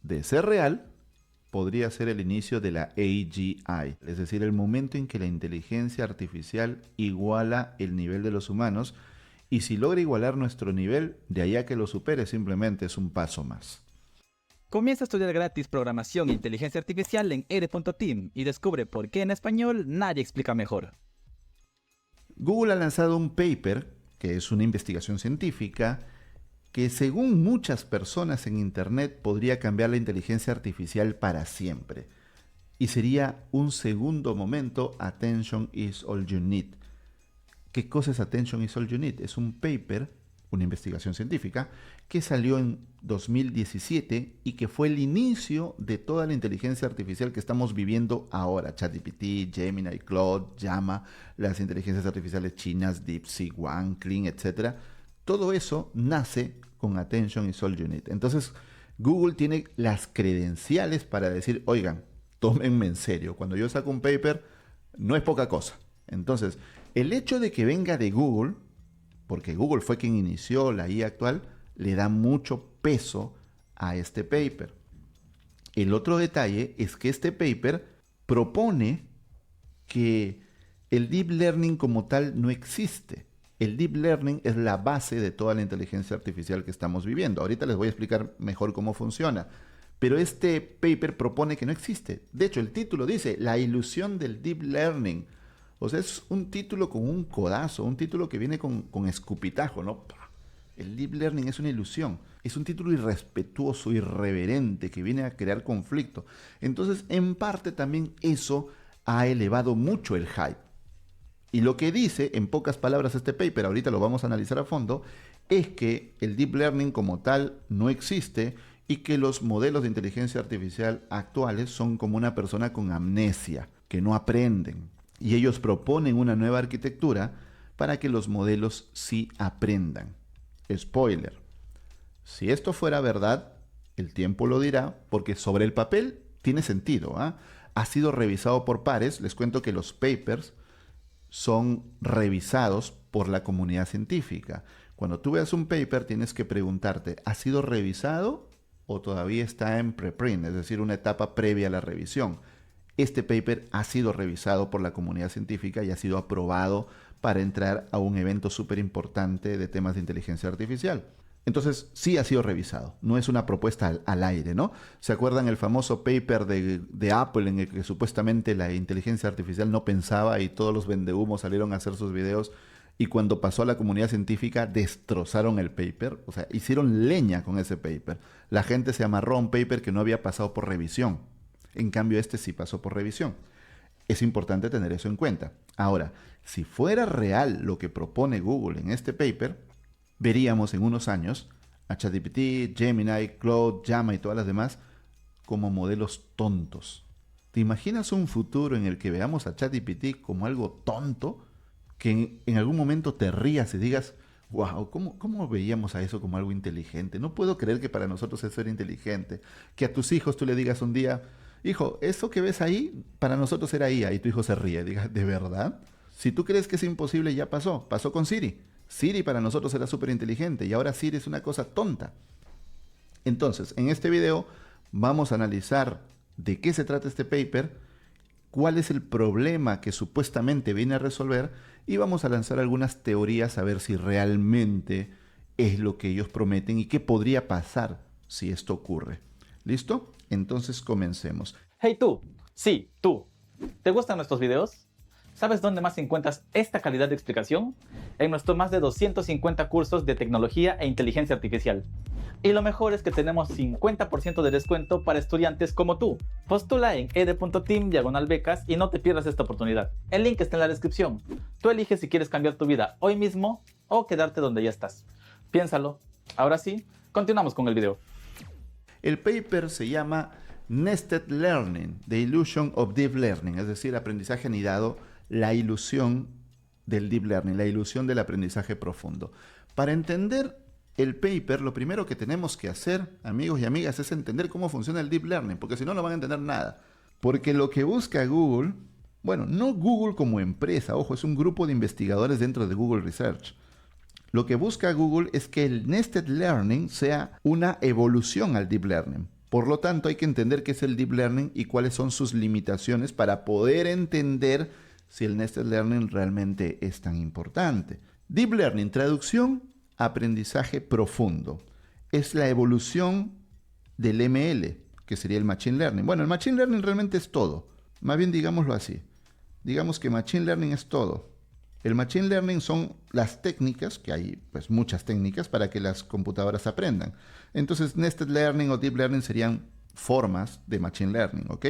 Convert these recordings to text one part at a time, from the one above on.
De ser real, podría ser el inicio de la AGI, es decir, el momento en que la inteligencia artificial iguala el nivel de los humanos, y si logra igualar nuestro nivel, de ahí a que lo supere simplemente es un paso más. Comienza a estudiar gratis programación e inteligencia artificial en ed.team y descubre por qué en español nadie explica mejor. Google ha lanzado un paper, que es una investigación científica, que según muchas personas en Internet podría cambiar la inteligencia artificial para siempre. Y sería un segundo momento, Attention is all you need. ¿Qué cosa es Attention is all you need? Es un paper, una investigación científica, que salió en 2017 y que fue el inicio de toda la inteligencia artificial que estamos viviendo ahora. ChatGPT, Gemini, Claude, Llama, las inteligencias artificiales chinas, DeepSeek, One, Kling, etc. Todo eso nace con Attention is all you need. Entonces, Google tiene las credenciales para decir, oigan, tómenme en serio. Cuando yo saco un paper, no es poca cosa. Entonces, el hecho de que venga de Google, porque Google fue quien inició la IA actual, le da mucho peso a este paper. El otro detalle es que este paper propone que el deep learning como tal no existe. El deep learning es la base de toda la inteligencia artificial que estamos viviendo. Ahorita les voy a explicar mejor cómo funciona. Pero este paper propone que no existe. De hecho, el título dice La ilusión del deep learning. O sea, es un título con un codazo, un título que viene con escupitajo, ¿no? El deep learning es una ilusión. Es un título irrespetuoso, irreverente, que viene a crear conflicto. Entonces, en parte también eso ha elevado mucho el hype. Y lo que dice, en pocas palabras, este paper, ahorita lo vamos a analizar a fondo, es que el deep learning como tal no existe y que los modelos de inteligencia artificial actuales son como una persona con amnesia, que no aprenden. Y ellos proponen una nueva arquitectura para que los modelos sí aprendan. Spoiler. Si esto fuera verdad, el tiempo lo dirá, porque sobre el papel tiene sentido, ¿eh? Ha sido revisado por pares. Les cuento que los papers son revisados por la comunidad científica. Cuando tú veas un paper tienes que preguntarte, ¿ha sido revisado o todavía está en preprint? Es decir, una etapa previa a la revisión. Este paper ha sido revisado por la comunidad científica y ha sido aprobado para entrar a un evento súper importante de temas de inteligencia artificial. Entonces, sí ha sido revisado, no es una propuesta al aire, ¿no? ¿Se acuerdan el famoso paper de Apple en el que supuestamente la inteligencia artificial no pensaba y todos los vendehumos salieron a hacer sus videos y cuando pasó a la comunidad científica destrozaron el paper? O sea, hicieron leña con ese paper. La gente se amarró a un paper que no había pasado por revisión. En cambio, este sí pasó por revisión. Es importante tener eso en cuenta. Ahora, si fuera real lo que propone Google en este paper, veríamos en unos años a ChatGPT, Gemini, Claude, Llama y todas las demás como modelos tontos. ¿Te imaginas un futuro en el que veamos a ChatGPT como algo tonto? Que en algún momento te rías y digas, wow, ¿cómo veíamos a eso como algo inteligente? No puedo creer que para nosotros eso era inteligente. Que a tus hijos tú le digas un día, hijo, eso que ves ahí, para nosotros era IA, y tu hijo se ríe. Diga, ¿de verdad? Si tú crees que es imposible, ya pasó. Pasó con Siri. Siri para nosotros era súper inteligente y ahora Siri es una cosa tonta. Entonces, en este video vamos a analizar de qué se trata este paper, cuál es el problema que supuestamente viene a resolver y vamos a lanzar algunas teorías a ver si realmente es lo que ellos prometen y qué podría pasar si esto ocurre. ¿Listo? Entonces comencemos. Hey tú, sí, tú, ¿te gustan nuestros videos? ¿Sabes dónde más encuentras esta calidad de explicación? En nuestros más de 250 cursos de tecnología e inteligencia artificial. Y lo mejor es que tenemos 50% de descuento para estudiantes como tú. Postula en ed.team/becas y no te pierdas esta oportunidad. El link está en la descripción. Tú eliges si quieres cambiar tu vida hoy mismo o quedarte donde ya estás. Piénsalo. Ahora sí, continuamos con el video. El paper se llama Nested Learning, The Illusion of Deep Learning, es decir, aprendizaje anidado, la ilusión del deep learning, la ilusión del aprendizaje profundo. Para entender el paper, lo primero que tenemos que hacer, amigos y amigas, es entender cómo funciona el deep learning, porque si no, no van a entender nada. Porque lo que busca Google, bueno, no Google como empresa, ojo, es un grupo de investigadores dentro de Google Research. Lo que busca Google es que el Nested Learning sea una evolución al Deep Learning. Por lo tanto, hay que entender qué es el Deep Learning y cuáles son sus limitaciones para poder entender si el Nested Learning realmente es tan importante. Deep Learning, traducción, aprendizaje profundo. Es la evolución del ML, que sería el Machine Learning. Bueno, el Machine Learning realmente es todo. Más bien digámoslo así. Digamos que Machine Learning es todo. El Machine Learning son las técnicas, que hay pues muchas técnicas para que las computadoras aprendan. Entonces, Nested Learning o Deep Learning serían formas de Machine Learning, ¿ok?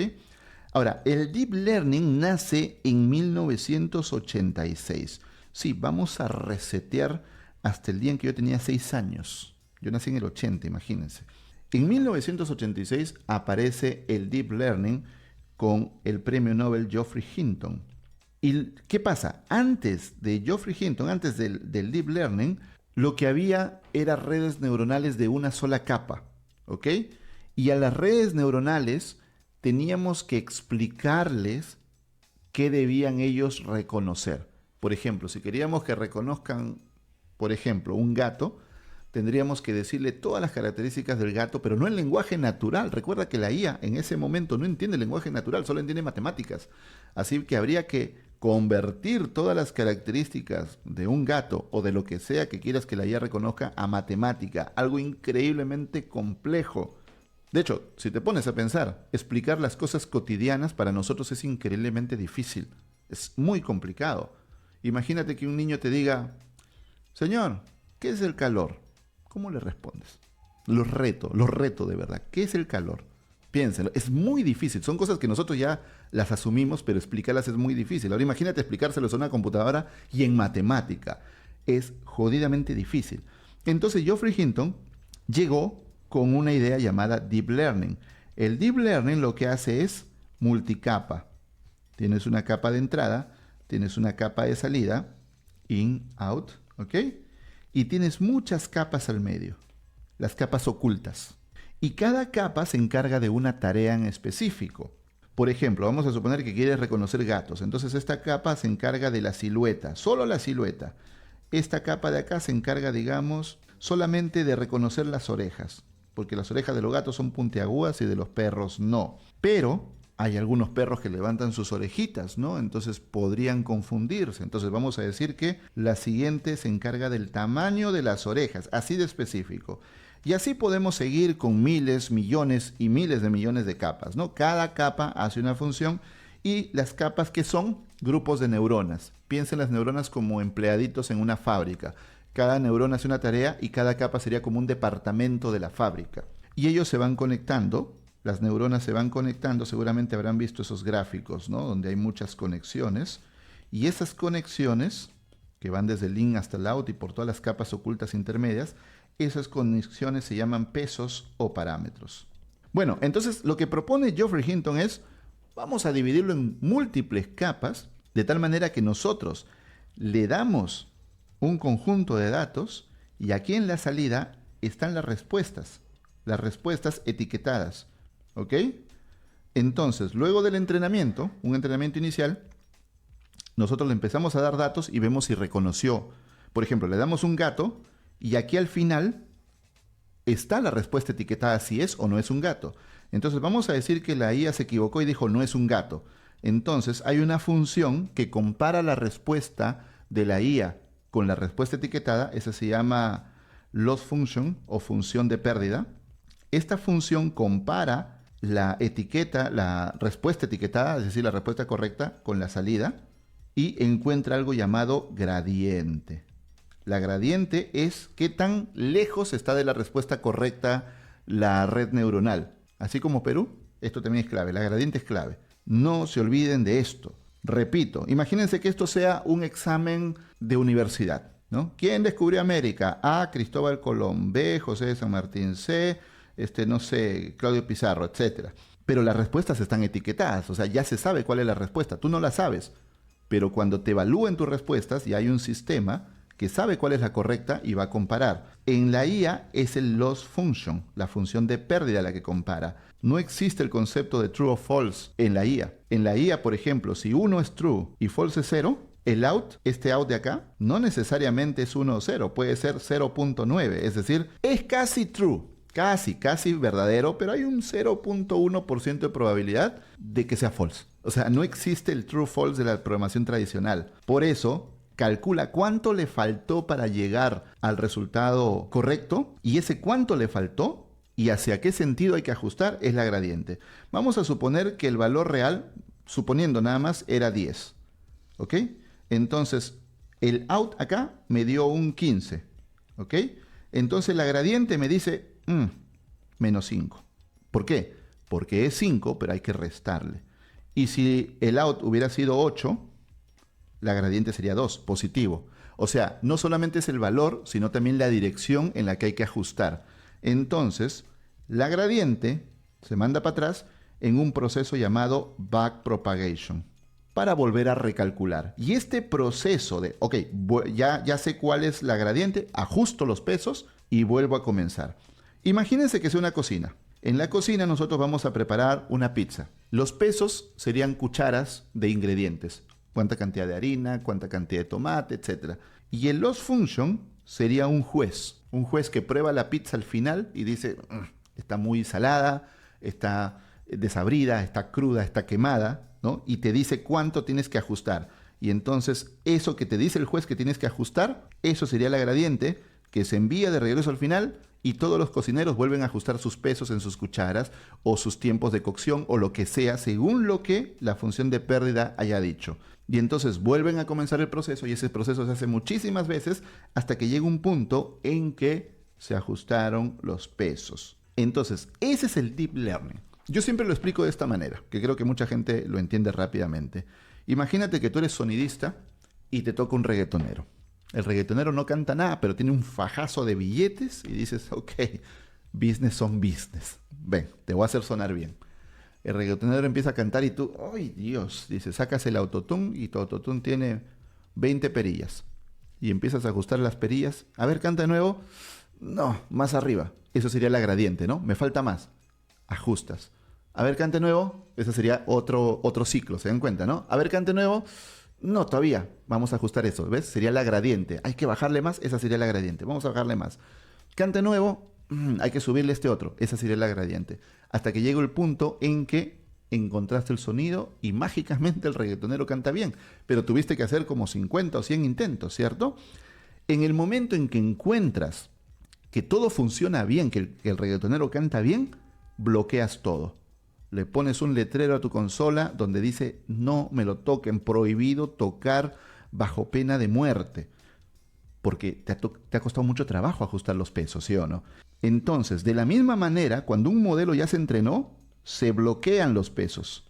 Ahora, el Deep Learning nace en 1986. Sí, vamos a resetear hasta el día en que yo tenía 6 años. Yo nací en el 80, imagínense. En 1986 aparece el Deep Learning con el premio Nobel Geoffrey Hinton. ¿Y qué pasa? Antes de Geoffrey Hinton, antes del Deep Learning, lo que había era redes neuronales de una sola capa, ¿ok? Y a las redes neuronales teníamos que explicarles qué debían ellos reconocer. Por ejemplo, si queríamos que reconozcan, por ejemplo, un gato, tendríamos que decirle todas las características del gato, pero no en lenguaje natural. Recuerda que la IA en ese momento no entiende el lenguaje natural, solo entiende matemáticas. Así que habría que convertir todas las características de un gato o de lo que sea que quieras que la IA reconozca a matemática, algo increíblemente complejo. De hecho, si te pones a pensar, explicar las cosas cotidianas para nosotros es increíblemente difícil. Es muy complicado. Imagínate que un niño te diga, señor, ¿qué es el calor? ¿Cómo le respondes? Los reto de verdad. ¿Qué es el calor? Piénsenlo, es muy difícil. Son cosas que nosotros ya las asumimos, pero explicarlas es muy difícil. Ahora imagínate explicárselos a una computadora y en matemática. Es jodidamente difícil. Entonces Geoffrey Hinton llegó con una idea llamada Deep Learning. El Deep Learning lo que hace es multicapa. Tienes una capa de entrada, tienes una capa de salida, in, out, ¿ok? Y tienes muchas capas al medio, las capas ocultas. Y cada capa se encarga de una tarea en específico. Por ejemplo, vamos a suponer que quieres reconocer gatos. Entonces esta capa se encarga de la silueta, solo la silueta. Esta capa de acá se encarga, digamos, solamente de reconocer las orejas, porque las orejas de los gatos son puntiagudas y de los perros no. Pero hay algunos perros que levantan sus orejitas, ¿no? Entonces podrían confundirse. Entonces vamos a decir que la siguiente se encarga del tamaño de las orejas, así de específico. Y así podemos seguir con miles, millones y miles de millones de capas, ¿no? Cada capa hace una función y las capas que son grupos de neuronas. Piensen las neuronas como empleaditos en una fábrica. Cada neurona hace una tarea y cada capa sería como un departamento de la fábrica. Y ellos se van conectando. Las neuronas se van conectando, seguramente habrán visto esos gráficos, ¿no? Donde hay muchas conexiones. Y esas conexiones, que van desde el in hasta el out y por todas las capas ocultas intermedias, esas conexiones se llaman pesos o parámetros. Bueno, entonces lo que propone Geoffrey Hinton es, vamos a dividirlo en múltiples capas, de tal manera que nosotros le damos un conjunto de datos y aquí en la salida están las respuestas etiquetadas. ¿Ok? Entonces, luego del entrenamiento, un entrenamiento inicial, nosotros le empezamos a dar datos y vemos si reconoció. Por ejemplo, le damos un gato y aquí al final está la respuesta etiquetada si es o no es un gato. Entonces vamos a decir que la IA se equivocó y dijo no es un gato. Entonces hay una función que compara la respuesta de la IA con la respuesta etiquetada. Esa se llama loss function o función de pérdida. Esta función compara la etiqueta, la respuesta etiquetada, es decir, la respuesta correcta con la salida y encuentra algo llamado gradiente. La gradiente es qué tan lejos está de la respuesta correcta la red neuronal. Así como Perú, esto también es clave, la gradiente es clave. No se olviden de esto. Repito, imagínense que esto sea un examen de universidad, ¿no? ¿Quién descubrió América? A, Cristóbal Colón. B, José de San Martín. C, no sé, Claudio Pizarro, etc. Pero las respuestas están etiquetadas, o sea, ya se sabe cuál es la respuesta. Tú no la sabes, pero cuando te evalúen tus respuestas, ya hay un sistema que sabe cuál es la correcta y va a comparar. En la IA es el loss function, la función de pérdida la que compara. No existe el concepto de true o false en la IA. En la IA, por ejemplo, si 1 es true y false es 0, el out, este out de acá, no necesariamente es 1 o 0, puede ser 0.9, es decir, es casi true. casi verdadero, pero hay un 0.1% de probabilidad de que sea false. O sea, no existe el true false de la programación tradicional. Por eso, calcula cuánto le faltó para llegar al resultado correcto, y ese cuánto le faltó y hacia qué sentido hay que ajustar es la gradiente. Vamos a suponer que el valor real, suponiendo nada más, era 10. ¿Ok? Entonces, el out acá me dio un 15. ¿Ok? Entonces la gradiente me dice menos 5. ¿Por qué? Porque es 5, pero hay que restarle. Y si el out hubiera sido 8, la gradiente sería 2, positivo. O sea, no solamente es el valor, sino también la dirección en la que hay que ajustar. Entonces, la gradiente se manda para atrás en un proceso llamado backpropagation, para volver a recalcular. Y este proceso de, ok, ya sé cuál es la gradiente, ajusto los pesos y vuelvo a comenzar. Imagínense que es una cocina. En la cocina nosotros vamos a preparar una pizza. Los pesos serían cucharas de ingredientes. Cuánta cantidad de harina, cuánta cantidad de tomate, etc. Y el loss function sería un juez. Un juez que prueba la pizza al final y dice, está muy salada, está desabrida, está cruda, está quemada, ¿no? Y te dice cuánto tienes que ajustar. Y entonces eso que te dice el juez que tienes que ajustar, eso sería la gradiente que se envía de regreso al final, y todos los cocineros vuelven a ajustar sus pesos en sus cucharas o sus tiempos de cocción o lo que sea, según lo que la función de pérdida haya dicho. Y entonces vuelven a comenzar el proceso, y ese proceso se hace muchísimas veces hasta que llega un punto en que se ajustaron los pesos. Entonces, ese es el deep learning. Yo siempre lo explico de esta manera, que creo que mucha gente lo entiende rápidamente. Imagínate que tú eres sonidista y te toca un reggaetonero. El reggaetonero no canta nada, pero tiene un fajazo de billetes y dices, ok, business on business. Ven, te voy a hacer sonar bien. El reggaetonero empieza a cantar y tú, ¡ay Dios! Dice, sacas el autotune y tu autotune tiene 20 perillas. Y empiezas a ajustar las perillas. A ver, canta de nuevo. No, más arriba. Eso sería la gradiente, ¿no? Me falta más. Ajustas. A ver, cante nuevo. Ese sería otro ciclo, ¿se dan cuenta, no? A ver, cante nuevo. No, todavía. Vamos a ajustar eso, ¿ves? Sería la gradiente. Hay que bajarle más, esa sería la gradiente. Vamos a bajarle más. Cante nuevo. Hay que subirle este otro. Esa sería la gradiente. Hasta que llega el punto en que encontraste el sonido y mágicamente el reggaetonero canta bien. Pero tuviste que hacer como 50 o 100 intentos, ¿cierto? En el momento en que encuentras que todo funciona bien, que el reggaetonero canta bien, bloqueas todo. Le pones un letrero a tu consola donde dice no me lo toquen, prohibido tocar bajo pena de muerte. Porque te ha costado mucho trabajo ajustar los pesos, ¿sí o no? Entonces, de la misma manera, cuando un modelo ya se entrenó, se bloquean los pesos.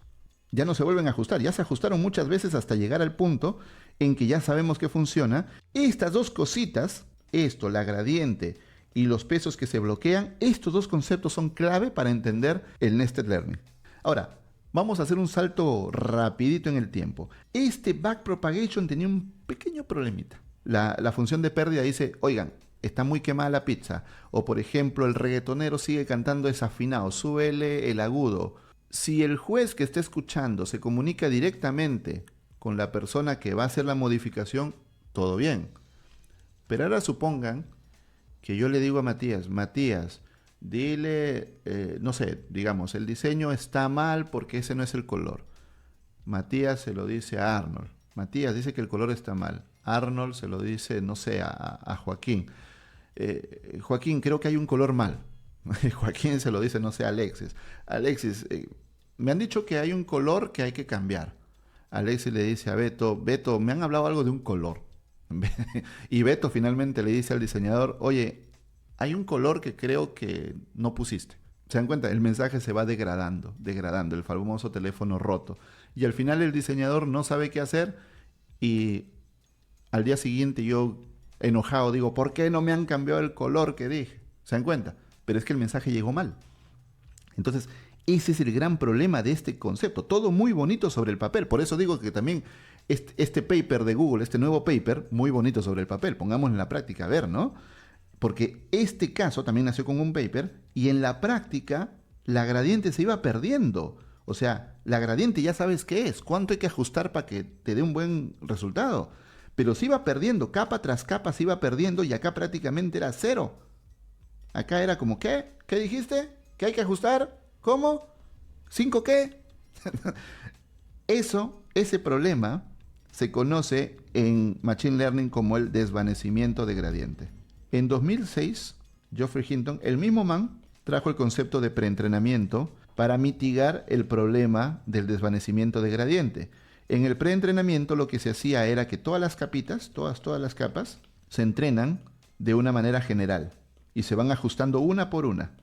Ya no se vuelven a ajustar, ya se ajustaron muchas veces hasta llegar al punto en que ya sabemos que funciona. Estas dos cositas, esto, la gradiente y los pesos que se bloquean, estos dos conceptos son clave para entender el Nested Learning. Ahora, vamos a hacer un salto rapidito en el tiempo. Este backpropagation tenía un pequeño problemita. La función de pérdida dice, oigan, está muy quemada la pizza. O por ejemplo, el reggaetonero sigue cantando desafinado, súbele el agudo. Si el juez que está escuchando se comunica directamente con la persona que va a hacer la modificación, todo bien. Pero ahora supongan que yo le digo a Matías, dile, no sé, digamos, el diseño está mal porque ese no es el color. Matías se lo dice a Arnold. Matías dice que el color está mal. Arnold se lo dice, no sé, a Joaquín. Joaquín, creo que hay un color mal. Joaquín se lo dice, no sé, a Alexis. Alexis, me han dicho que hay un color que hay que cambiar. Alexis le dice a Beto, Beto, me han hablado algo de un color. Y Beto finalmente le dice al diseñador, oye, hay un color que creo que no pusiste. ¿Se dan cuenta? El mensaje se va degradando, el famoso teléfono roto. Y al final el diseñador no sabe qué hacer y al día siguiente yo, enojado, digo, ¿por qué no me han cambiado el color que dije? ¿Se dan cuenta? Pero es que el mensaje llegó mal. Entonces, ese es el gran problema de este concepto. Todo muy bonito sobre el papel. Por eso digo que también este paper de Google, este nuevo paper, muy bonito sobre el papel. Pongámoslo en la práctica, a ver, ¿no? Porque este caso también nació con un paper y en la práctica la gradiente se iba perdiendo. O sea, la gradiente ya sabes qué es, cuánto hay que ajustar para que te dé un buen resultado. Pero se iba perdiendo, capa tras capa se iba perdiendo y acá prácticamente era cero. Acá era como, ¿qué? ¿Qué dijiste? ¿Qué hay que ajustar? ¿Cómo? ¿5 qué? Ese problema se conoce en Machine Learning como el desvanecimiento de gradiente. En 2006, Geoffrey Hinton, el mismo man, trajo el concepto de preentrenamiento para mitigar el problema del desvanecimiento de gradiente. En el preentrenamiento lo que se hacía era que todas las capitas, todas las capas, se entrenan de una manera general y se van ajustando una por una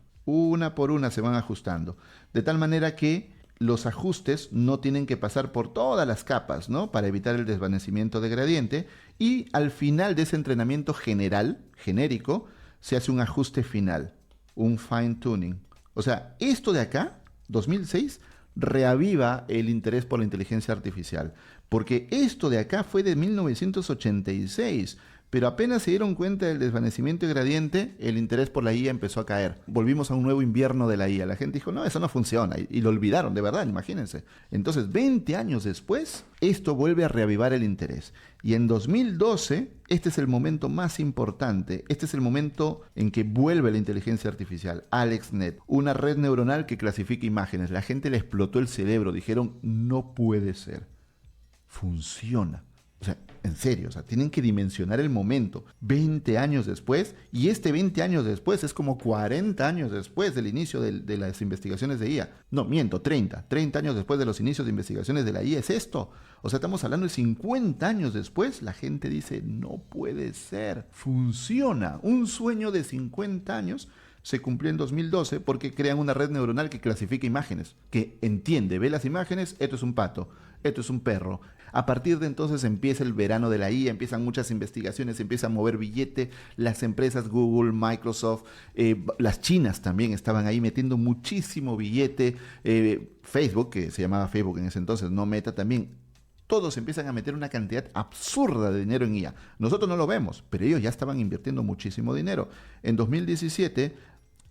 se van ajustando, de tal manera que los ajustes no tienen que pasar por todas las capas, ¿no? Para evitar el desvanecimiento de gradiente, y al final de ese entrenamiento genérico, se hace un ajuste final, un fine tuning. O sea, esto de acá, 2006, reaviva el interés por la inteligencia artificial, porque esto de acá fue de 1986, pero apenas se dieron cuenta del desvanecimiento de gradiente, el interés por la IA empezó a caer. Volvimos a un nuevo invierno de la IA. La gente dijo, no, eso no funciona, y lo olvidaron, de verdad, imagínense. Entonces, 20 años después, esto vuelve a reavivar el interés. Y en 2012, este es el momento más importante, este es el momento en que vuelve la inteligencia artificial, AlexNet, una red neuronal que clasifica imágenes. La gente le explotó el cerebro, dijeron, no puede ser, funciona. O sea, en serio, o sea, tienen que dimensionar el momento. 20 años después, y este 20 años después es como 40 años después del inicio de las investigaciones de IA. No, miento, 30 años después de los inicios de investigaciones de la IA es esto. O sea, estamos hablando de 50 años después, la gente dice, no puede ser, funciona. Un sueño de 50 años se cumplió en 2012 porque crean una red neuronal que clasifica imágenes, que entiende, ve las imágenes, esto es un pato, esto es un perro. A partir de entonces empieza el verano de la IA, empiezan muchas investigaciones, empieza a mover billete, las empresas Google, Microsoft, las chinas también estaban ahí metiendo muchísimo billete, Facebook, que se llamaba Facebook en ese entonces, no Meta también. Todos empiezan a meter una cantidad absurda de dinero en IA. Nosotros no lo vemos, pero ellos ya estaban invirtiendo muchísimo dinero. En 2017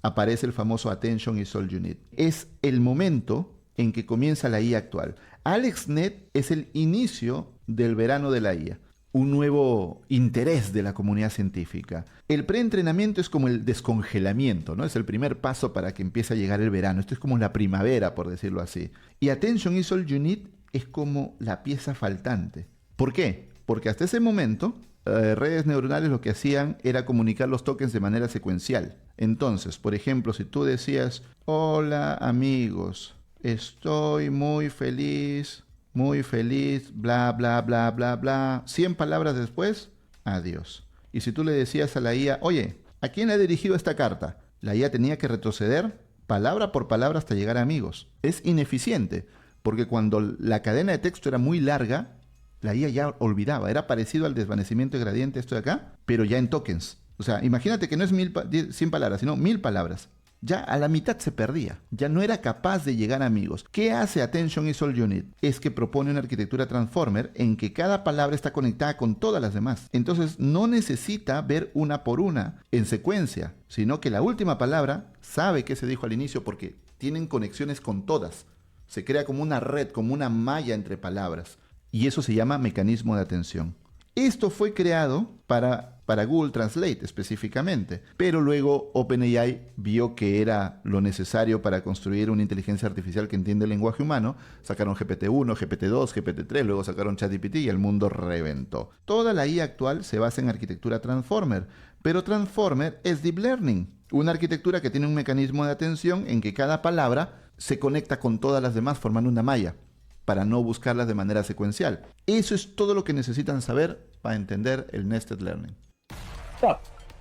aparece el famoso Attention is all you need. Es el momento en que comienza la IA actual. AlexNet es el inicio del verano de la IA, un nuevo interés de la comunidad científica. El preentrenamiento es como el descongelamiento, ¿no? Es el primer paso para que empiece a llegar el verano. Esto es como la primavera, por decirlo así. Y Attention is all you need es como la pieza faltante. ¿Por qué? Porque hasta ese momento, redes neuronales lo que hacían era comunicar los tokens de manera secuencial. Entonces, por ejemplo, si tú decías, hola amigos, estoy muy feliz, bla, bla, bla, bla, bla. 100 palabras después, adiós. Y si tú le decías a la IA, oye, ¿a quién le he dirigido esta carta? La IA tenía que retroceder palabra por palabra hasta llegar a amigos. Es ineficiente, porque cuando la cadena de texto era muy larga, la IA ya olvidaba. Era parecido al desvanecimiento de gradiente esto de acá, pero ya en tokens. O sea, imagínate que no es 100 palabras, sino 1000 palabras. Ya a la mitad se perdía, ya no era capaz de llegar a amigos. ¿Qué hace Attention is all you need? Es que propone una arquitectura transformer en que cada palabra está conectada con todas las demás. Entonces no necesita ver una por una en secuencia, sino que la última palabra sabe qué se dijo al inicio porque tienen conexiones con todas. Se crea como una red, como una malla entre palabras. Y eso se llama mecanismo de atención. Esto fue creado para Google Translate específicamente, pero luego OpenAI vio que era lo necesario para construir una inteligencia artificial que entiende el lenguaje humano. Sacaron GPT-1, GPT-2, GPT-3, luego sacaron ChatGPT y el mundo reventó. Toda la IA actual se basa en arquitectura Transformer, pero Transformer es Deep Learning, una arquitectura que tiene un mecanismo de atención en que cada palabra se conecta con todas las demás formando una malla, para no buscarlas de manera secuencial. Eso es todo lo que necesitan saber para entender el Nested Learning. Stop.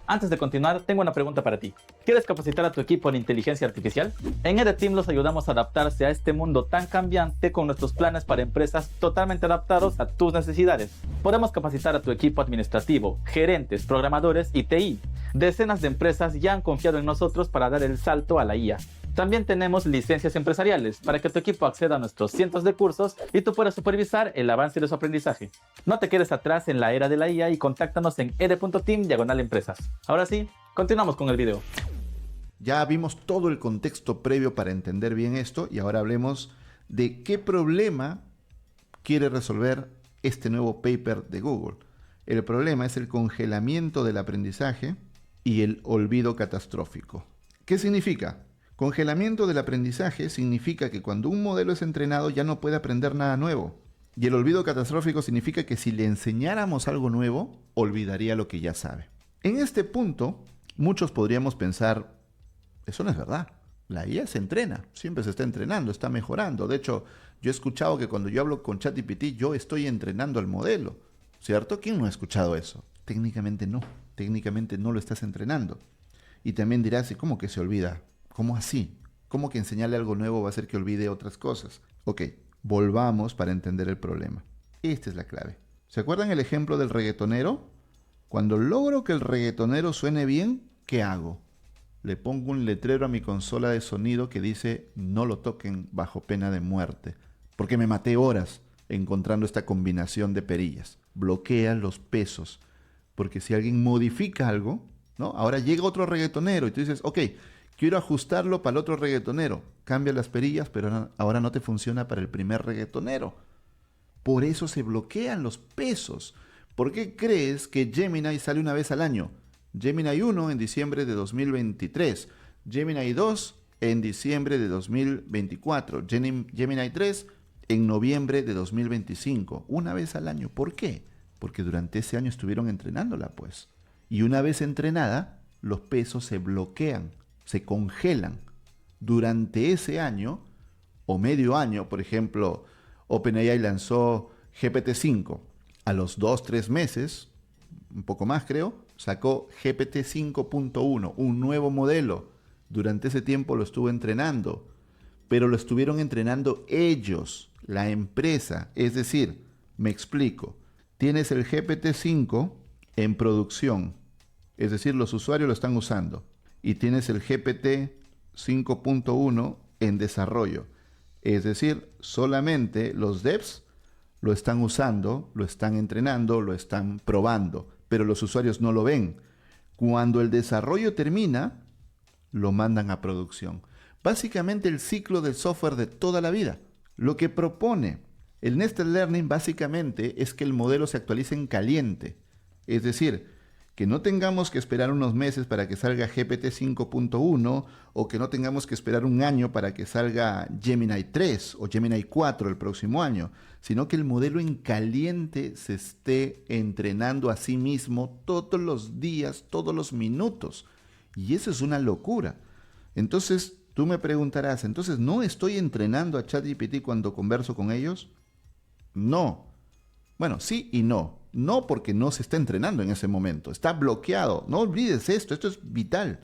Antes de continuar, tengo una pregunta para ti. ¿Quieres capacitar a tu equipo en inteligencia artificial? En EDTeam los ayudamos a adaptarse a este mundo tan cambiante con nuestros planes para empresas totalmente adaptados a tus necesidades. Podemos capacitar a tu equipo administrativo, gerentes, programadores y TI. Decenas de empresas ya han confiado en nosotros para dar el salto a la IA. También tenemos licencias empresariales para que tu equipo acceda a nuestros cientos de cursos y tú puedas supervisar el avance de su aprendizaje. No te quedes atrás en la era de la IA y contáctanos en ed.team/empresas. Ahora sí, continuamos con el video. Ya vimos todo el contexto previo para entender bien esto y ahora hablemos de qué problema quiere resolver este nuevo paper de Google. El problema es el congelamiento del aprendizaje y el olvido catastrófico. ¿Qué significa? Congelamiento del aprendizaje significa que cuando un modelo es entrenado ya no puede aprender nada nuevo. Y el olvido catastrófico significa que si le enseñáramos algo nuevo, olvidaría lo que ya sabe. En este punto, muchos podríamos pensar, eso no es verdad. La IA se entrena, siempre se está entrenando, está mejorando. De hecho, yo he escuchado que cuando yo hablo con ChatGPT, yo estoy entrenando al modelo. ¿Cierto? ¿Quién no ha escuchado eso? Técnicamente no lo estás entrenando. Y también dirás, ¿y cómo que se olvida? ¿Cómo así? ¿Cómo que enseñarle algo nuevo va a hacer que olvide otras cosas? Ok, volvamos para entender el problema. Esta es la clave. ¿Se acuerdan el ejemplo del reggaetonero? Cuando logro que el reggaetonero suene bien, ¿qué hago? Le pongo un letrero a mi consola de sonido que dice no lo toquen bajo pena de muerte, porque me maté horas encontrando esta combinación de perillas. Bloquea los pesos, porque si alguien modifica algo, ¿no? Ahora llega otro reggaetonero y tú dices, ok, quiero ajustarlo para el otro reggaetonero. Cambia las perillas, pero ahora no te funciona para el primer reggaetonero. Por eso se bloquean los pesos. ¿Por qué crees que Gemini sale una vez al año? Gemini 1 en diciembre de 2023, Gemini 2 en diciembre de 2024, Gemini 3 en noviembre de 2025, una vez al año. ¿Por qué? Porque durante ese año estuvieron entrenándola, pues. Y una vez entrenada, los pesos se bloquean, se congelan. Durante ese año o medio año, por ejemplo, OpenAI lanzó GPT-5. A los 2-3 meses, un poco más creo, sacó GPT 5.1, un nuevo modelo. Durante ese tiempo lo estuvo entrenando, pero lo estuvieron entrenando ellos, la empresa. Es decir, me explico, tienes el GPT 5 en producción, es decir, los usuarios lo están usando, y tienes el GPT 5.1 en desarrollo, es decir, solamente los devs lo están usando, lo están entrenando, lo están probando, pero los usuarios no lo ven. Cuando el desarrollo termina, lo mandan a producción. Básicamente el ciclo del software de toda la vida. Lo que propone el Nested Learning básicamente es que el modelo se actualice en caliente. Es decir, que no tengamos que esperar unos meses para que salga GPT 5.1 o que no tengamos que esperar un año para que salga Gemini 3 o Gemini 4 el próximo año, sino que el modelo en caliente se esté entrenando a sí mismo todos los días, todos los minutos. Y eso es una locura. Entonces, tú me preguntarás, ¿entonces no estoy entrenando a ChatGPT cuando converso con ellos? No. Bueno, sí y no. No, porque no se está entrenando en ese momento. Está bloqueado. No olvides esto es vital.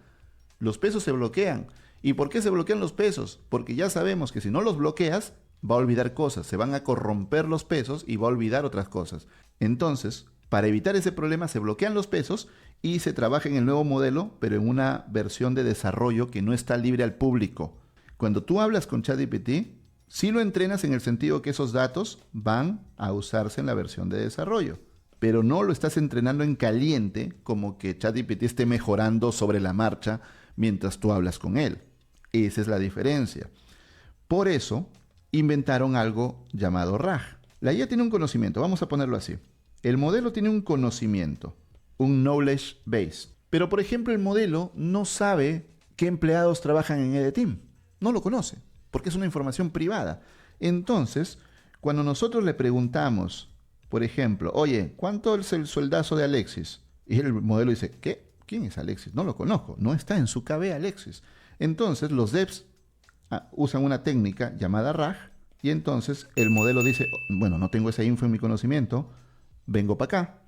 Los pesos se bloquean. ¿Y por qué se bloquean los pesos? Porque ya sabemos que si no los bloqueas, va a olvidar cosas. Se van a corromper los pesos y va a olvidar otras cosas. Entonces, para evitar ese problema, se bloquean los pesos y se trabaja en el nuevo modelo, pero en una versión de desarrollo que no está libre al público. Cuando tú hablas con ChatGPT, sí lo entrenas en el sentido que esos datos van a usarse en la versión de desarrollo, pero no lo estás entrenando en caliente como que ChatGPT esté mejorando sobre la marcha mientras tú hablas con él. Esa es la diferencia. Por eso inventaron algo llamado RAG. La IA tiene un conocimiento, vamos a ponerlo así. El modelo tiene un conocimiento, un knowledge base. Pero por ejemplo el modelo no sabe qué empleados trabajan en EDTeam. No lo conoce, porque es una información privada. Entonces, cuando nosotros le preguntamos, por ejemplo, oye, ¿cuánto es el sueldazo de Alexis? Y el modelo dice, ¿qué? ¿Quién es Alexis? No lo conozco, no está en su KB Alexis. Entonces los devs usan una técnica llamada RAG y entonces el modelo dice, bueno, no tengo esa info en mi conocimiento, vengo para acá.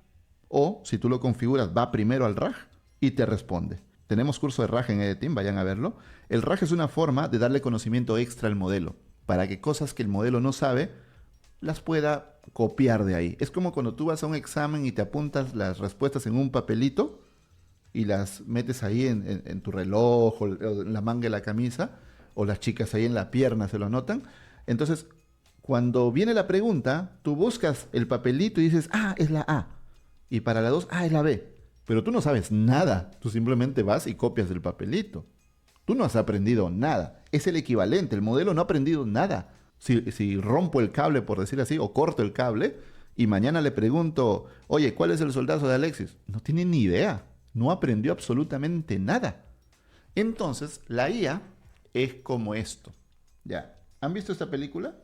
O si tú lo configuras, va primero al RAG y te responde. Tenemos curso de RAG en EDTeam, vayan a verlo. El RAG es una forma de darle conocimiento extra al modelo, para que cosas que el modelo no sabe, las pueda copiar de ahí. Es como cuando tú vas a un examen y te apuntas las respuestas en un papelito y las metes ahí en tu reloj o en la manga de la camisa, o las chicas ahí en la pierna se lo anotan. Entonces, cuando viene la pregunta, tú buscas el papelito y dices, es la A. Y para la 2, es la B. Pero tú no sabes nada. Tú simplemente vas y copias del papelito. Tú no has aprendido nada. Es el equivalente. El modelo no ha aprendido nada. Si rompo el cable, por decir así, o corto el cable, y mañana le pregunto, oye, ¿cuál es el soldazo de Alexis? No tiene ni idea. No aprendió absolutamente nada. Entonces, la IA es como esto. ¿Ya? ¿Han visto esta película?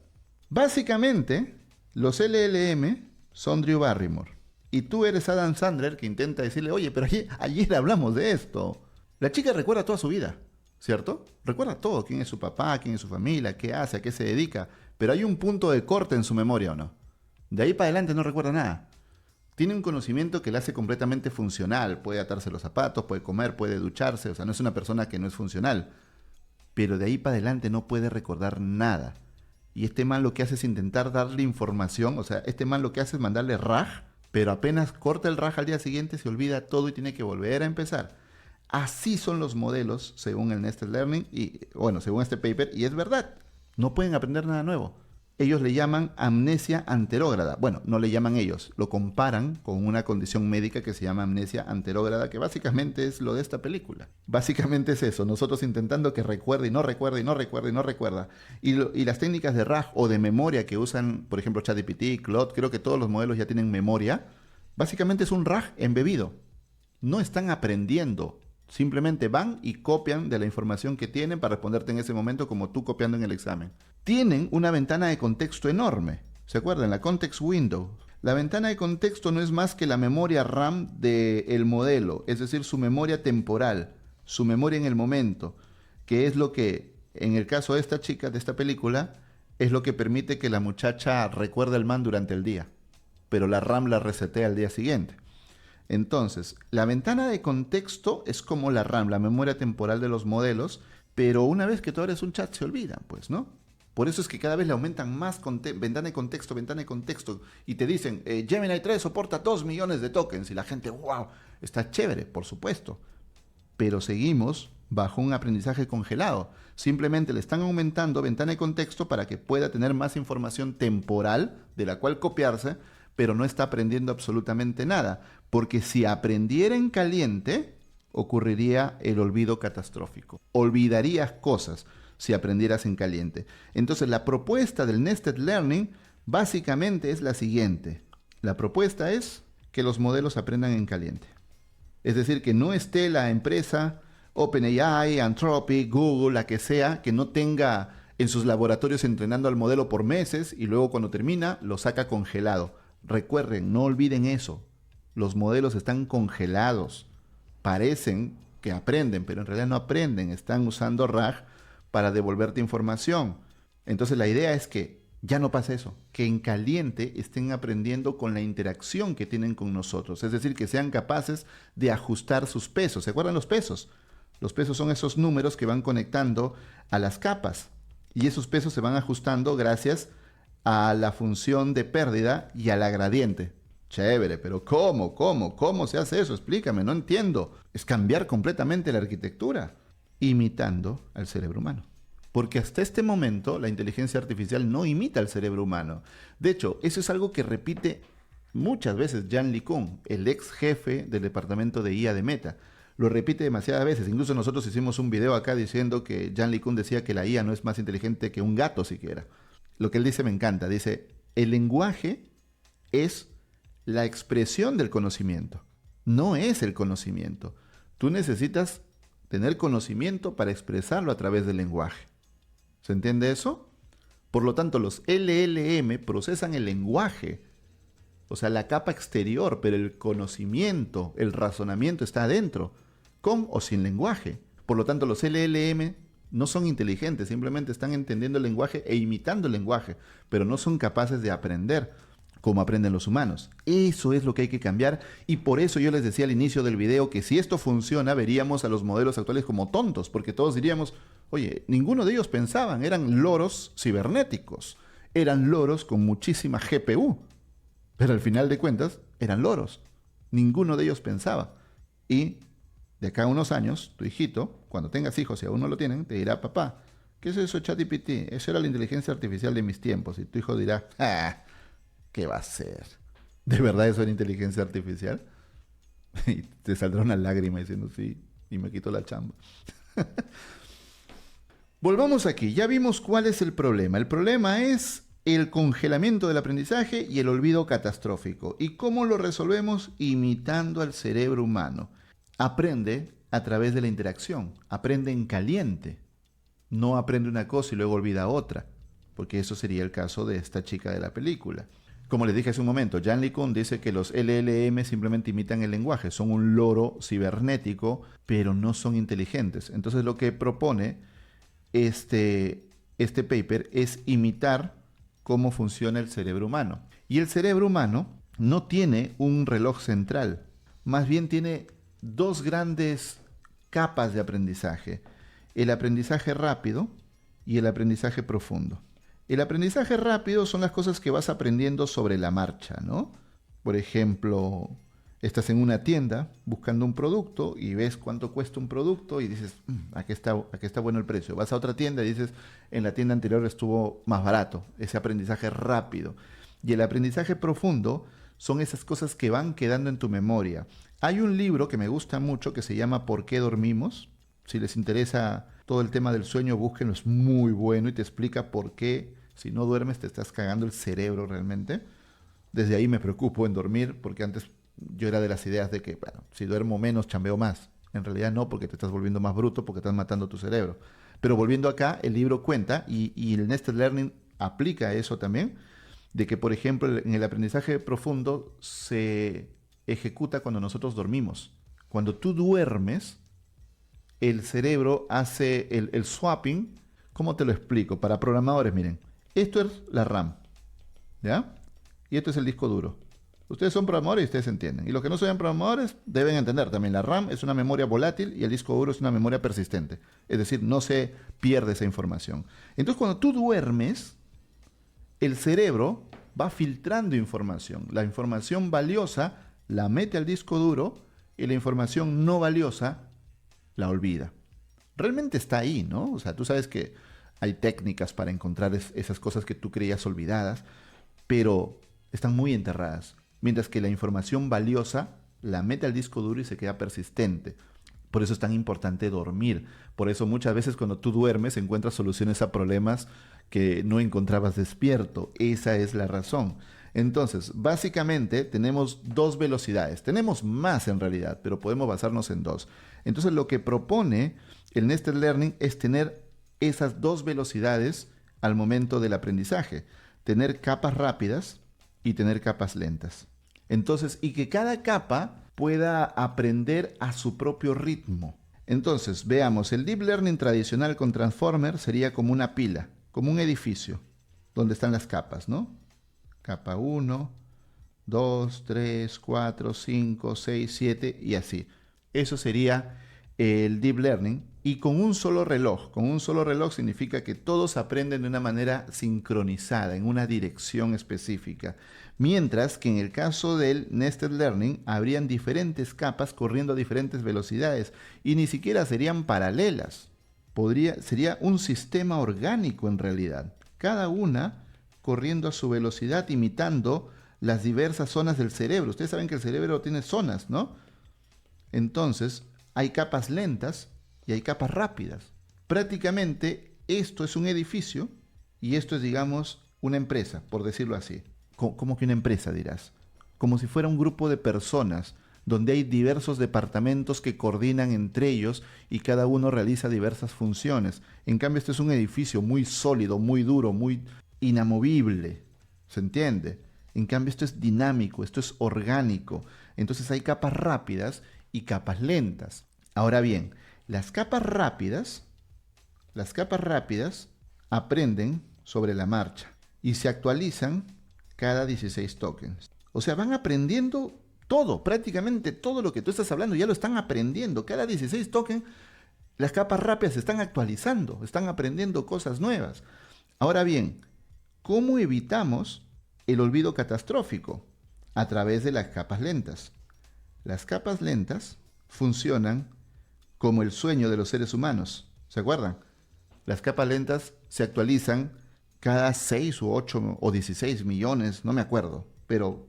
Básicamente, los LLM son Drew Barrymore. Y tú eres Adam Sandler que intenta decirle, oye, pero ayer hablamos de esto. La chica recuerda toda su vida, ¿cierto? Recuerda todo, quién es su papá, quién es su familia, qué hace, a qué se dedica. Pero hay un punto de corte en su memoria, ¿o no? De ahí para adelante no recuerda nada. Tiene un conocimiento que la hace completamente funcional. Puede atarse los zapatos, puede comer, puede ducharse. O sea, no es una persona que no es funcional. Pero de ahí para adelante no puede recordar nada. Y este man lo que hace es intentar darle información. O sea, este man lo que hace es mandarle RAG, pero apenas corta el RAG al día siguiente se olvida todo y tiene que volver a empezar. Así son los modelos según el Nested Learning y, bueno, según este paper. Y es verdad, no pueden aprender nada nuevo. Ellos le llaman amnesia anterógrada. Bueno, no le llaman ellos, lo comparan con una condición médica que se llama amnesia anterógrada, que básicamente es lo de esta película. Básicamente es eso, nosotros intentando que recuerde y no recuerde y no recuerde y no recuerda. Y las técnicas de RAG o de memoria que usan, por ejemplo, ChatGPT, Claude, creo que todos los modelos ya tienen memoria. Básicamente es un RAG embebido. No están aprendiendo. Simplemente van y copian de la información que tienen para responderte en ese momento como tú copiando en el examen. Tienen una ventana de contexto enorme. ¿Se acuerdan? La context window. La ventana de contexto no es más que la memoria RAM del modelo, es decir, su memoria temporal, su memoria en el momento, que es lo que, en el caso de esta chica, de esta película, es lo que permite que la muchacha recuerde el man durante el día, pero la RAM la resetea al día siguiente. Entonces, la ventana de contexto es como la RAM, la memoria temporal de los modelos, pero una vez que tú abres un chat se olvidan, pues, ¿no? Por eso es que cada vez le aumentan más ventana de contexto, y te dicen, Gemini 3 soporta 2 millones de tokens, y la gente, wow, está chévere, por supuesto. Pero seguimos bajo un aprendizaje congelado. Simplemente le están aumentando ventana de contexto para que pueda tener más información temporal de la cual copiarse, pero no está aprendiendo absolutamente nada. Porque si aprendiera en caliente, ocurriría el olvido catastrófico. Olvidarías cosas si aprendieras en caliente. Entonces, la propuesta del Nested Learning básicamente es la siguiente. La propuesta es que los modelos aprendan en caliente. Es decir, que no esté la empresa OpenAI, Anthropic, Google, la que sea, que no tenga en sus laboratorios entrenando al modelo por meses y luego cuando termina lo saca congelado. Recuerden, no olviden eso. Los modelos están congelados. Parecen que aprenden, pero en realidad no aprenden. Están usando RAG para devolverte información. Entonces la idea es que ya no pase eso. Que en caliente estén aprendiendo con la interacción que tienen con nosotros. Es decir, que sean capaces de ajustar sus pesos. ¿Se acuerdan los pesos? Los pesos son esos números que van conectando a las capas. Y esos pesos se van ajustando gracias a la función de pérdida y a la gradiente. Chévere, pero ¿Cómo se hace eso? Explícame, no entiendo. Es cambiar completamente la arquitectura, imitando al cerebro humano. Porque hasta este momento la inteligencia artificial no imita al cerebro humano. De hecho, eso es algo que repite muchas veces Yan LeCun, el ex jefe del departamento de IA de Meta. Lo repite demasiadas veces. Incluso nosotros hicimos un video acá diciendo que Yan LeCun decía que la IA no es más inteligente que un gato siquiera. Lo que él dice me encanta. Dice, el lenguaje es la expresión del conocimiento. No es el conocimiento. Tú necesitas tener conocimiento para expresarlo a través del lenguaje. ¿Se entiende eso? Por lo tanto, los LLM procesan el lenguaje, o sea, la capa exterior, pero el conocimiento, el razonamiento está adentro, con o sin lenguaje. Por lo tanto, los LLM no son inteligentes, simplemente están entendiendo el lenguaje e imitando el lenguaje, pero no son capaces de aprender como aprenden los humanos. Eso es lo que hay que cambiar y por eso yo les decía al inicio del video que si esto funciona veríamos a los modelos actuales como tontos, porque todos diríamos, oye, ninguno de ellos pensaban, eran loros cibernéticos, eran loros con muchísima GPU, pero al final de cuentas eran loros, ninguno de ellos pensaba. Y de acá a unos años, tu hijito, cuando tengas hijos y aún no lo tienen, te dirá, papá, ¿qué es eso ChatGPT? Eso era la inteligencia artificial de mis tiempos. Y tu hijo dirá, ¿qué va a ser? ¿De verdad eso era inteligencia artificial? Y te saldrá una lágrima diciendo sí, y me quito la chamba. Volvamos aquí, ya vimos cuál es el problema. El problema es el congelamiento del aprendizaje y el olvido catastrófico. ¿Y cómo lo resolvemos? Imitando al cerebro humano. aprende a través de la interacción, aprende en caliente, no aprende una cosa y luego olvida otra, porque eso sería el caso de esta chica de la película. Como les dije hace un momento, Jan LeCun dice que los LLM simplemente imitan el lenguaje, son un loro cibernético, pero no son inteligentes. Entonces lo que propone este paper es imitar cómo funciona el cerebro humano. Y el cerebro humano no tiene un reloj central, más bien tiene dos grandes capas de aprendizaje: el aprendizaje rápido y el aprendizaje profundo. El aprendizaje rápido son las cosas que vas aprendiendo sobre la marcha, ¿no? Por ejemplo, estás en una tienda buscando un producto y ves cuánto cuesta un producto y dices, aquí está bueno el precio. Vas a otra tienda y dices, en la tienda anterior estuvo más barato. Ese aprendizaje rápido. Y el aprendizaje profundo son esas cosas que van quedando en tu memoria. Hay un libro que me gusta mucho que se llama ¿Por qué dormimos? Si les interesa todo el tema del sueño, búsquenlo, es muy bueno y te explica por qué si no duermes te estás cagando el cerebro realmente. Desde ahí me preocupo en dormir, porque antes yo era de las ideas de que, bueno, si duermo menos, chambeo más. En realidad no, porque te estás volviendo más bruto, porque estás matando tu cerebro. Pero volviendo acá, el libro cuenta, y el Nested Learning aplica eso también, de que, por ejemplo, en el aprendizaje profundo se ejecuta cuando nosotros dormimos. Cuando tú duermes, el cerebro hace el swapping. ¿Cómo te lo explico? Para programadores, miren, esto es la RAM, ¿ya? Y esto es el disco duro. Ustedes son programadores y ustedes entienden. Y los que no sean programadores deben entender también. La RAM es una memoria volátil y el disco duro es una memoria persistente. Es decir, no se pierde esa información. Entonces, cuando tú duermes, el cerebro va filtrando información. La información valiosa la mete al disco duro y la información no valiosa la olvida. Realmente está ahí, ¿no? O sea, tú sabes que hay técnicas para encontrar esas cosas que tú creías olvidadas, pero están muy enterradas. Mientras que la información valiosa la mete al disco duro y se queda persistente. Por eso es tan importante dormir. Por eso muchas veces cuando tú duermes encuentras soluciones a problemas que no encontrabas despierto. Esa es la razón. Entonces, básicamente tenemos dos velocidades. Tenemos más en realidad, pero podemos basarnos en dos. Entonces, lo que propone el Nested Learning es tener esas dos velocidades al momento del aprendizaje. Tener capas rápidas y tener capas lentas. Entonces, y que cada capa pueda aprender a su propio ritmo. Entonces, veamos, el Deep Learning tradicional con Transformer sería como una pila, como un edificio, donde están las capas, ¿no? Capa 1, 2, 3, 4, 5, 6, 7 y así. Eso sería el Deep Learning. Y con un solo reloj significa que todos aprenden de una manera sincronizada, en una dirección específica. Mientras que en el caso del Nested Learning habrían diferentes capas corriendo a diferentes velocidades y ni siquiera serían paralelas. Sería un sistema orgánico en realidad, cada una corriendo a su velocidad, imitando las diversas zonas del cerebro. Ustedes saben que el cerebro tiene zonas, ¿no? Entonces, hay capas lentas y hay capas rápidas. Prácticamente esto es un edificio y esto es, digamos, una empresa, por decirlo así. ¿Cómo que una empresa, dirás? Como si fuera un grupo de personas donde hay diversos departamentos que coordinan entre ellos y cada uno realiza diversas funciones. En cambio, este es un edificio muy sólido, muy duro, muy inamovible. ¿Se entiende? En cambio, esto es dinámico, esto es orgánico. Entonces hay capas rápidas y capas lentas. Ahora bien, las capas rápidas aprenden sobre la marcha y se actualizan cada 16 tokens. O sea, van aprendiendo todo, prácticamente todo lo que tú estás hablando, ya lo están aprendiendo. Cada 16 tokens, las capas rápidas se están actualizando, están aprendiendo cosas nuevas. Ahora bien, ¿cómo evitamos el olvido catastrófico? A través de las capas lentas. Las capas lentas funcionan como el sueño de los seres humanos. ¿Se acuerdan? Las capas lentas se actualizan cada 6 u 8 o 16 millones, no me acuerdo, pero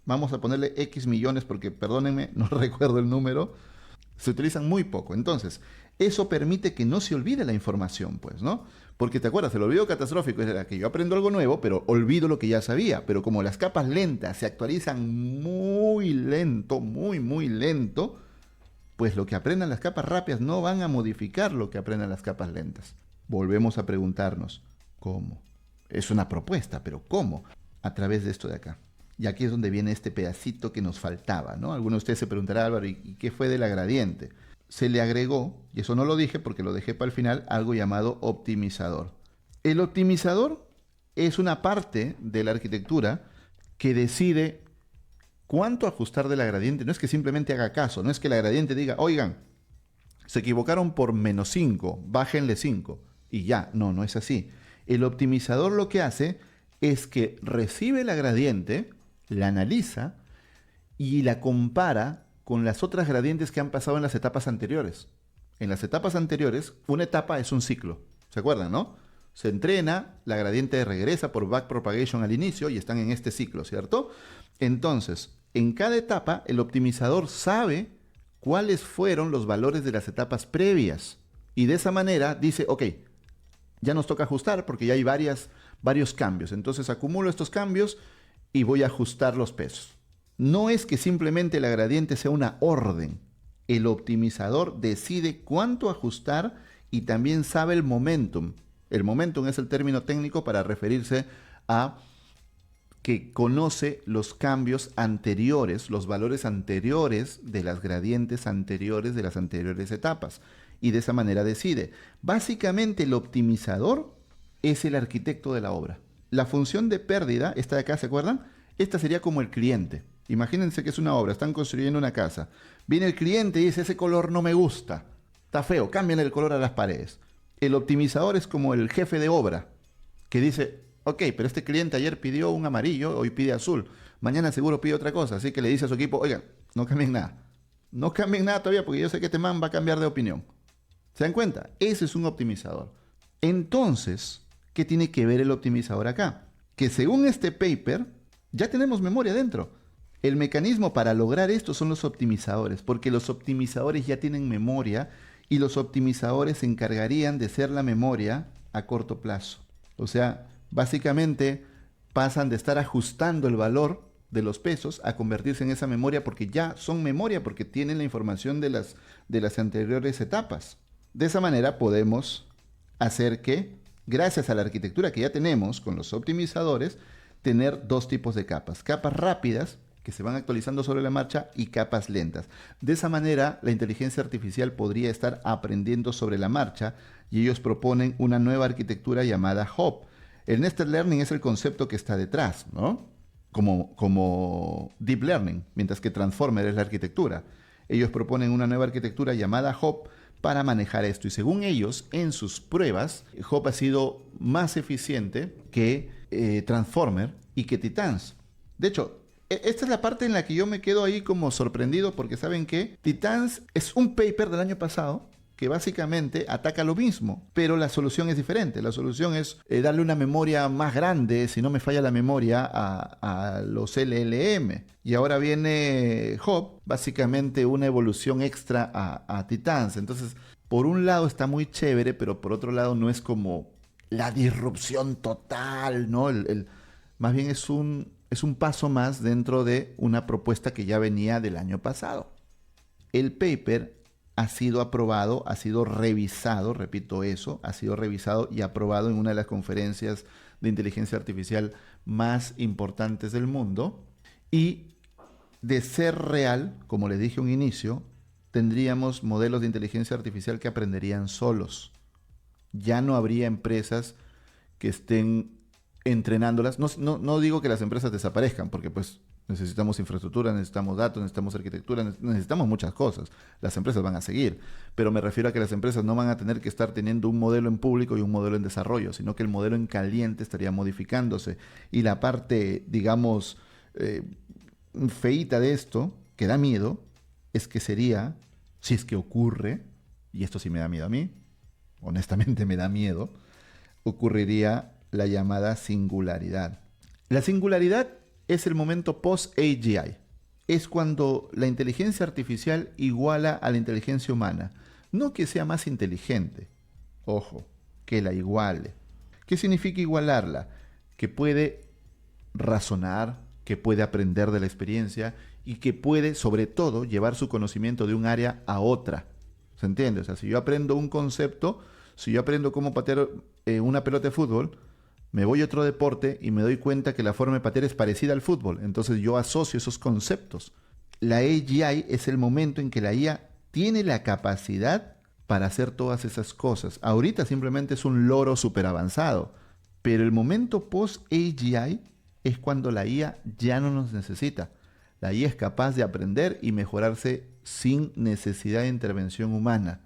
vamos a ponerle X millones porque, perdónenme, no recuerdo el número, se utilizan muy poco. Entonces, eso permite que no se olvide la información, pues, ¿no? Porque te acuerdas, el olvido catastrófico era que yo aprendo algo nuevo, pero olvido lo que ya sabía. Pero como las capas lentas se actualizan muy lento, muy lento, pues lo que aprendan las capas rápidas no van a modificar lo que aprendan las capas lentas. Volvemos a preguntarnos, ¿cómo? Es una propuesta, pero ¿cómo? A través de esto de acá. Y aquí es donde viene este pedacito que nos faltaba, ¿no? Alguno de ustedes se preguntará, Álvaro, ¿y qué fue de la gradiente? Se le agregó, y eso no lo dije porque lo dejé para el final, algo llamado optimizador. El optimizador es una parte de la arquitectura que decide cuánto ajustar de la gradiente. No es que simplemente haga caso, no es que la gradiente diga, oigan, se equivocaron por -5, bájenle 5 y ya. No, no es así. El optimizador lo que hace es que recibe la gradiente, la analiza y la compara con las otras gradientes que han pasado en las etapas anteriores. En las etapas anteriores, una etapa es un ciclo. ¿Se acuerdan, no? Se entrena, la gradiente regresa por backpropagation al inicio y están en este ciclo, ¿cierto? Entonces, en cada etapa, el optimizador sabe cuáles fueron los valores de las etapas previas. Y de esa manera dice, ok, ya nos toca ajustar porque ya hay varios cambios. Entonces acumulo estos cambios y voy a ajustar los pesos. No es que simplemente la gradiente sea una orden. El optimizador decide cuánto ajustar y también sabe el momentum. El momentum es el término técnico para referirse a que conoce los cambios anteriores, los valores anteriores de las gradientes anteriores de las anteriores etapas. Y de esa manera decide. Básicamente el optimizador es el arquitecto de la obra. La función de pérdida, esta de acá, ¿se acuerdan? Esta sería como el cliente. Imagínense que es una obra, están construyendo una casa. Viene el cliente y dice, ese color no me gusta, está feo, cámbiale el color a las paredes. El optimizador es como el jefe de obra, que dice, ok, pero este cliente ayer pidió un amarillo, hoy pide azul, mañana seguro pide otra cosa, así que le dice a su equipo, oigan, no cambien nada. No cambien nada todavía porque yo sé que este man va a cambiar de opinión. ¿Se dan cuenta? Ese es un optimizador. Entonces, ¿qué tiene que ver el optimizador acá? Que según este paper, ya tenemos memoria dentro. El mecanismo para lograr esto son los optimizadores, porque los optimizadores ya tienen memoria y los optimizadores se encargarían de ser la memoria a corto plazo. O sea, básicamente pasan de estar ajustando el valor de los pesos a convertirse en esa memoria porque ya son memoria, porque tienen la información de las anteriores etapas. De esa manera podemos hacer que, gracias a la arquitectura que ya tenemos con los optimizadores, tener dos tipos de capas. Capas rápidas, que se van actualizando sobre la marcha, y capas lentas. De esa manera, la inteligencia artificial podría estar aprendiendo sobre la marcha y ellos proponen una nueva arquitectura llamada HOP. El Nested Learning es el concepto que está detrás, ¿no? Como Deep Learning, mientras que Transformer es la arquitectura. Ellos proponen una nueva arquitectura llamada HOP para manejar esto. Y según ellos, en sus pruebas, HOP ha sido más eficiente que Transformer y que Titans. De hecho, esta es la parte en la que yo me quedo ahí como sorprendido porque saben que Titans es un paper del año pasado que básicamente ataca lo mismo, pero la solución es diferente. La solución es darle una memoria más grande, si no me falla la memoria, a los LLM. Y ahora viene HOP, básicamente una evolución extra a Titans. Entonces, por un lado está muy chévere, pero por otro lado no es como la disrupción total, ¿no? Más bien es un paso más dentro de una propuesta que ya venía del año pasado. El paper ha sido aprobado, ha sido revisado, repito eso, ha sido revisado y aprobado en una de las conferencias de inteligencia artificial más importantes del mundo. Y de ser real, como les dije a un inicio, tendríamos modelos de inteligencia artificial que aprenderían solos. Ya no habría empresas que estén entrenándolas. No digo que las empresas desaparezcan, porque pues necesitamos infraestructura, necesitamos datos, necesitamos arquitectura, necesitamos muchas cosas. Las empresas van a seguir, pero me refiero a que las empresas no van a tener que estar teniendo un modelo en público y un modelo en desarrollo, sino que el modelo en caliente estaría modificándose. Y la parte, digamos, feíta de esto, que da miedo, es que sería, si es que ocurre, y esto sí me da miedo a mí, honestamente me da miedo, ocurriría la llamada singularidad. La singularidad es el momento post-AGI. Es cuando la inteligencia artificial iguala a la inteligencia humana. No que sea más inteligente, ojo, que la iguale. ¿Qué significa igualarla? Que puede razonar, que puede aprender de la experiencia y que puede, sobre todo, llevar su conocimiento de un área a otra. ¿Se entiende? O sea, si yo aprendo un concepto, si yo aprendo cómo patear una pelota de fútbol, me voy a otro deporte y me doy cuenta que la forma de patear es parecida al fútbol. Entonces yo asocio esos conceptos. La AGI es el momento en que la IA tiene la capacidad para hacer todas esas cosas. Ahorita simplemente es un loro súper avanzado, pero el momento post-AGI es cuando la IA ya no nos necesita. La IA es capaz de aprender y mejorarse sin necesidad de intervención humana.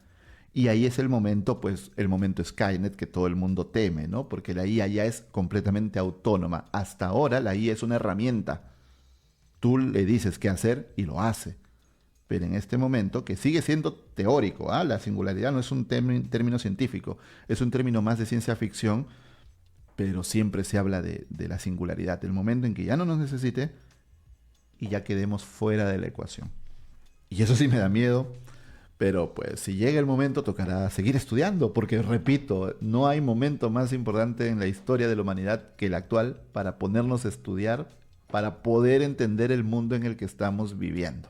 Y ahí es el momento, pues, el momento Skynet que todo el mundo teme, ¿no? Porque la IA ya es completamente autónoma. Hasta ahora la IA es una herramienta. Tú le dices qué hacer y lo hace. Pero en este momento, que sigue siendo teórico, ¿ah? La singularidad no es un término científico, es un término más de ciencia ficción, pero siempre se habla de la singularidad, el momento en que ya no nos necesite y ya quedemos fuera de la ecuación. Y eso sí me da miedo, pero pues si llega el momento tocará seguir estudiando, porque repito, no hay momento más importante en la historia de la humanidad que el actual para ponernos a estudiar, para poder entender el mundo en el que estamos viviendo.